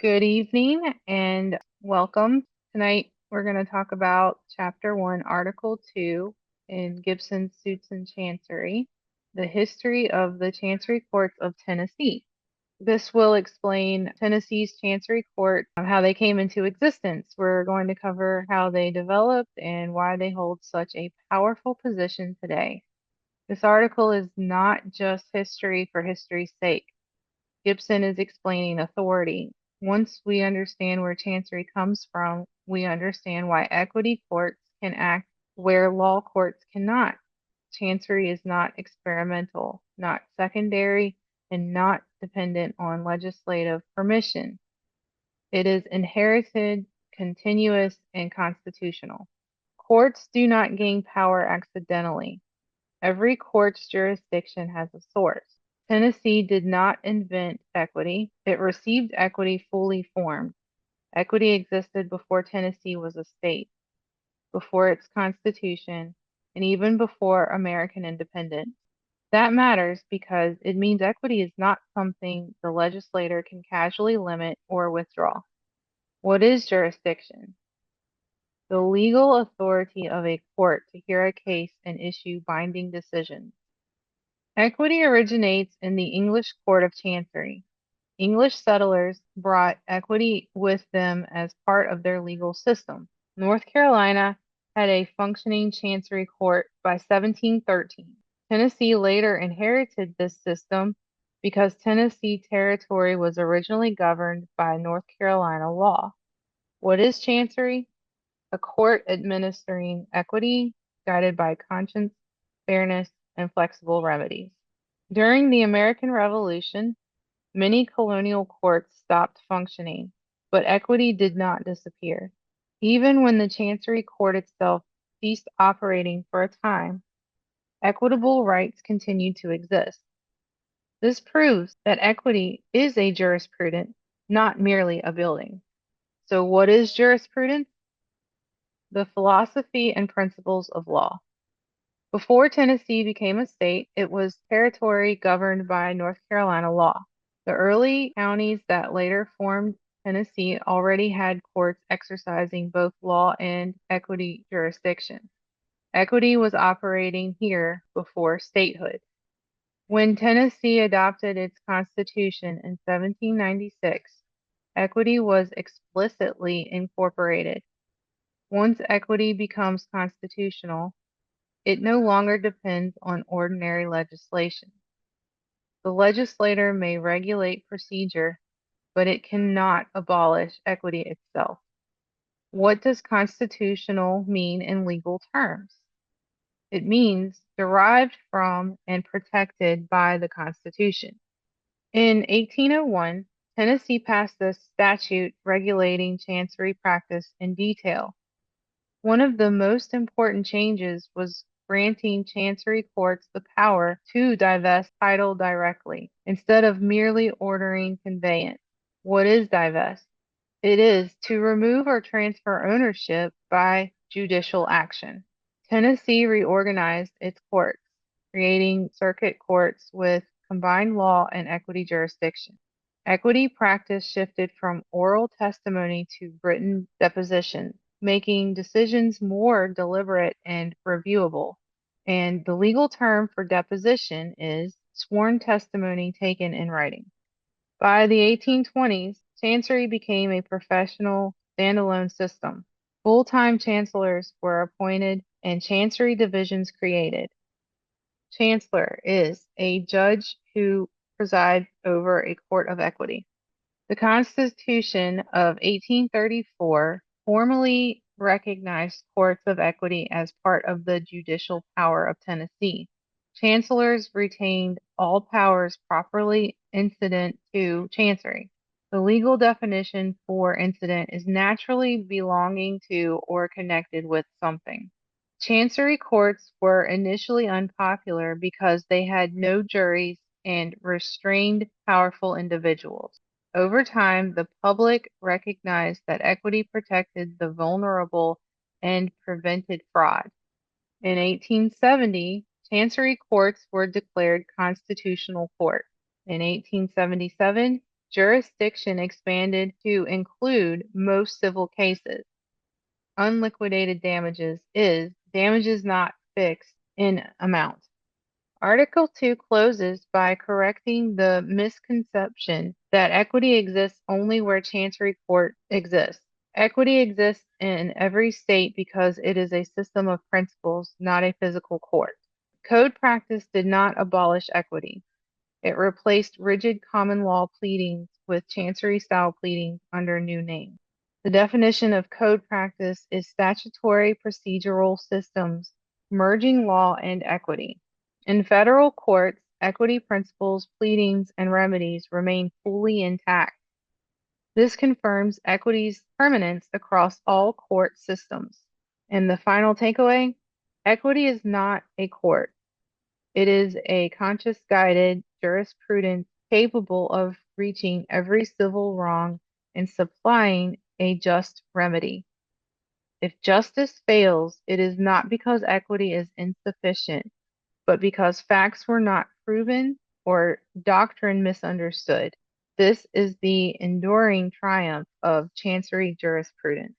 Good evening and welcome. Tonight we're going to talk about Chapter 1, Article 2 in Gibson's Suits and Chancery, the history of the Chancery Courts of Tennessee. This will explain Tennessee's Chancery Court, how they came into existence. We're going to cover how they developed and why they hold such a powerful position today. This article is not just history for history's sake. Gibson is explaining authority. Once we understand where Chancery comes from, we understand why equity courts can act where law courts cannot. Chancery is not experimental, not secondary, and not dependent on legislative permission. It is inherited, continuous, and constitutional. Courts do not gain power accidentally. Every court's jurisdiction has a source. Tennessee did not invent equity. It received equity fully formed. Equity existed before Tennessee was a state, before its constitution, and even before American independence. That matters because it means equity is not something the legislator can casually limit or withdraw. What is jurisdiction? The legal authority of a court to hear a case and issue binding decisions. Equity originates in the English Court of Chancery. English settlers brought equity with them as part of their legal system. North Carolina had a functioning Chancery Court by 1713. Tennessee later inherited this system because Tennessee territory was originally governed by North Carolina law. What is Chancery? A court administering equity, guided by conscience, fairness, and flexible remedies. During the American Revolution, many colonial courts stopped functioning, but equity did not disappear. Even when the Chancery Court itself ceased operating for a time, equitable rights continued to exist. This proves that equity is a jurisprudence, not merely a building. So what is jurisprudence? The philosophy and principles of law. Before Tennessee became a state, it was territory governed by North Carolina law. The early counties that later formed Tennessee already had courts exercising both law and equity jurisdiction. Equity was operating here before statehood. When Tennessee adopted its constitution in 1796, equity was explicitly incorporated. Once equity becomes constitutional, it no longer depends on ordinary legislation. The legislator may regulate procedure, but it cannot abolish equity itself. What does constitutional mean in legal terms? It means derived from and protected by the Constitution. In 1801, Tennessee passed a statute regulating chancery practice in detail. One of the most important changes was granting chancery courts the power to divest title directly, instead of merely ordering conveyance. What is divest? It is to remove or transfer ownership by judicial action. Tennessee reorganized its courts, creating circuit courts with combined law and equity jurisdiction. Equity practice shifted from oral testimony to written depositions, making decisions more deliberate and reviewable. And the legal term for deposition is sworn testimony taken in writing. By the 1820s, Chancery became a professional, standalone system. Full-time chancellors were appointed and Chancery divisions created. Chancellor is a judge who presides over a court of equity. The Constitution of 1834 formally recognized courts of equity as part of the judicial power of Tennessee. Chancellors retained all powers properly incident to Chancery. The legal definition for incident is naturally belonging to or connected with something. Chancery courts were initially unpopular because they had no juries and restrained powerful individuals. Over time, the public recognized that equity protected the vulnerable and prevented fraud. In 1870, Chancery courts were declared constitutional courts. In 1877, Jurisdiction expanded to include most civil cases. Unliquidated damages not fixed in amount. Article 2 closes by correcting the misconception that equity exists only where Chancery Court exists. Equity exists in every state because it is a system of principles, not a physical court. Code practice did not abolish equity. It replaced rigid common law pleadings with Chancery-style pleadings under new names. The definition of code practice is statutory procedural systems merging law and equity. In federal courts, equity principles, pleadings, and remedies remain fully intact. This confirms equity's permanence across all court systems. And the final takeaway, equity is not a court. It is a conscious guided jurisprudence capable of reaching every civil wrong and supplying a just remedy. If justice fails, it is not because equity is insufficient, but because facts were not proven or doctrine misunderstood. This is the enduring triumph of Chancery jurisprudence.